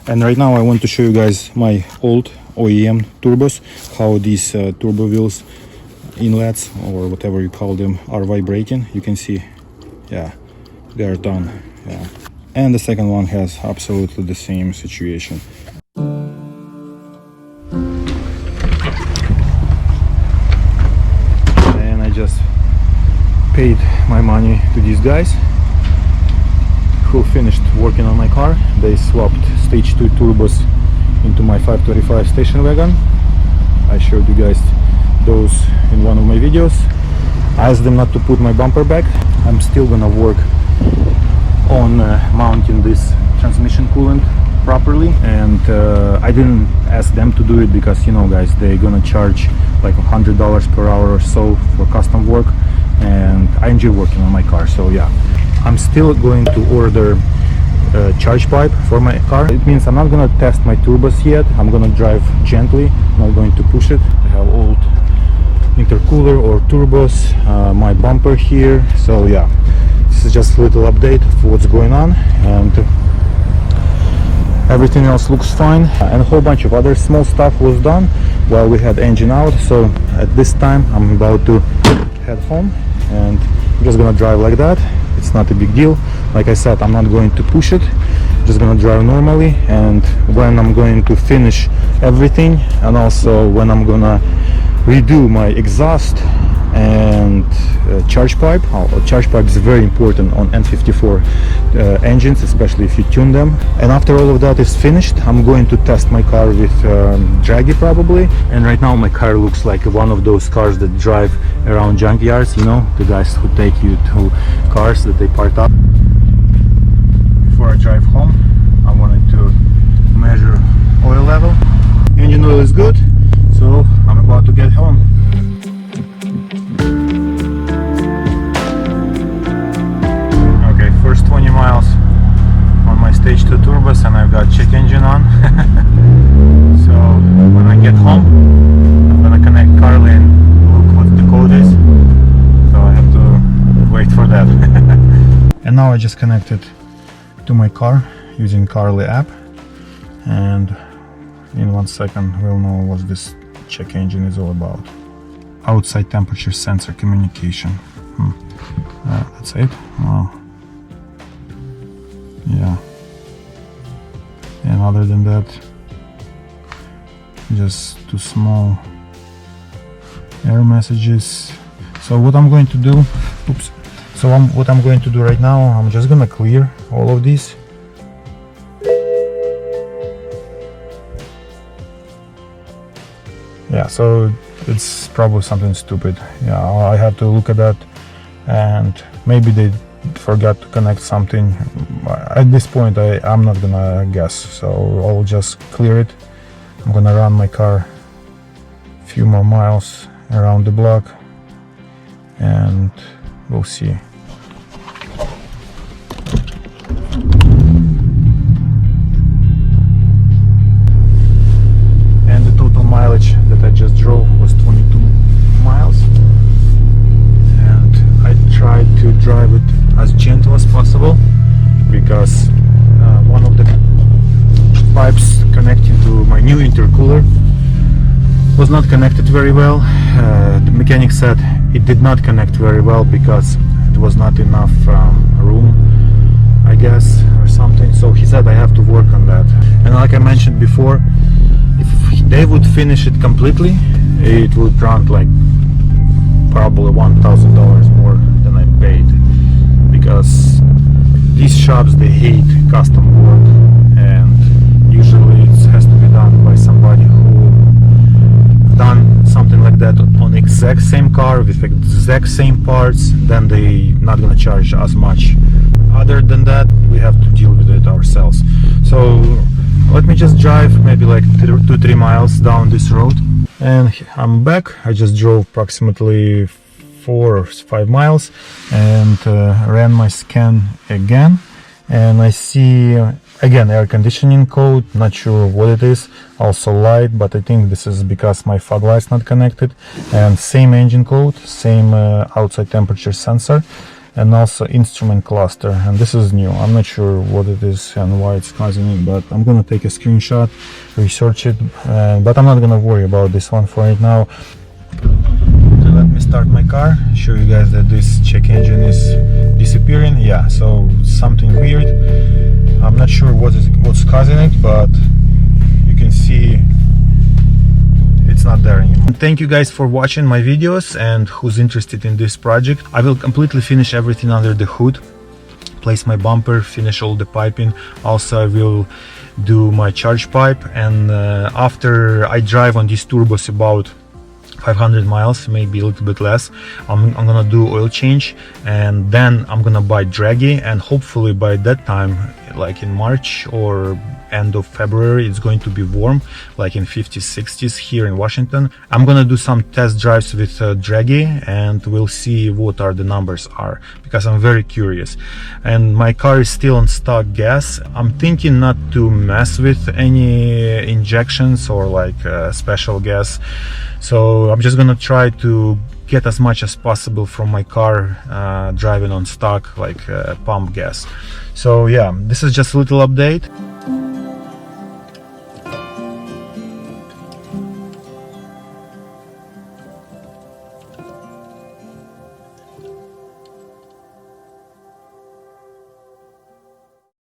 And right now I want to show you guys my old OEM turbos, how these turbo wheels inlets or whatever you call them are vibrating. You can see, yeah, they are done. Yeah, and the second one has absolutely the same situation. And I just paid my money to these guys who finished working on my car. They swapped stage 2 turbos into my 525 station wagon. I showed you guys those in one of my videos. I asked them not to put my bumper back. I'm still gonna work on mounting this transmission coolant properly, and I didn't ask them to do it because, you know guys, they're gonna charge like $100 per hour or so for custom work, and I enjoy working on my car. So yeah, I'm still going to order a charge pipe for my car. It means I'm not gonna test my turbos yet. I'm gonna drive gently, not going to push it. I have old intercooler or turbos, my bumper here. So yeah, this is just a little update of what's going on, and everything else looks fine. And a whole bunch of other small stuff was done while we had engine out. So at this time I'm about to head home, and I'm just gonna drive like that. It's not a big deal. Like I said, I'm not going to push it, just gonna drive normally. And when I'm going to finish everything, and also when I'm gonna redo my exhaust and charge pipe. Charge pipe is very important on N54 engines, especially if you tune them. And after all of that is finished, I'm going to test my car with draggy probably. And right now my car looks like one of those cars that drive around junkyards, you know, the guys who take you to cars that they parked up. Before I drive home, I wanted to measure oil level. Engine oil is good, so I'm about to get home. Okay, first 20 miles on my stage 2 turbos, and I've got check engine on. So when I get home, I'm gonna connect Carly and look what the code is. So I have to wait for that. And now I just connected to my car using Carly app, and in 1 second we'll know what this check engine is all about. Outside temperature sensor communication. That's it. Wow. Yeah. And other than that, just 2 small error messages. So what I'm going to do, what I'm going to do right now, I'm just gonna clear all of these. Yeah, so it's probably something stupid. Yeah, I have to look at that, and maybe they forgot to connect something. At this point I'm not gonna guess, so I'll just clear it. I'm gonna run my car a few more miles around the block, and we'll see. And the total mileage that I just drove was 22 miles, and I tried to drive it as gentle as possible because one of the pipes connecting to my new intercooler was not connected very well. The mechanic said it did not connect very well because it was not enough room, I guess, or something. So he said I have to work on that. And like I mentioned before, if they would finish it completely, it would run like probably $1,000 more than I paid, because these shops, they hate custom work, and usually it has to be done by somebody who done something like that on exact same car with exact same parts. Then they not gonna charge as much. Other than that, we have to deal with it ourselves. So let me just drive maybe like 2-3 miles down this road, and I'm back. I just drove approximately 4 or 5 miles and ran my scan again, and I see again air conditioning code. Not sure what it is. Also light, but I think this is because my fog light's not connected. And same engine code, same outside temperature sensor. and also instrument cluster, and this is new. I'm not sure what it is and why it's causing it, but I'm gonna take a screenshot, research it, but I'm not gonna worry about this one for right now. So let me start my car, show you guys that this check engine is disappearing. Yeah, so something weird. I'm not sure what's causing it, but you can see it's not there anymore. Thank you guys for watching my videos, and who's interested in this project. I will completely finish everything under the hood, place my bumper, finish all the piping. Also I will do my charge pipe, and after I drive on these turbos about 500 miles, maybe a little bit less, I'm gonna do oil change, and then I'm gonna buy draggy, and hopefully by that time, like in March or end of February, it's going to be warm, like in 50s 60s here in Washington. I'm gonna do some test drives with draggy, and we'll see what are the numbers are, because I'm very curious. And my car is still on stock gas. I'm thinking not to mess with any injections or like special gas, so I'm just gonna try to get as much as possible from my car driving on stock, like pump gas. So yeah, this is just a little update.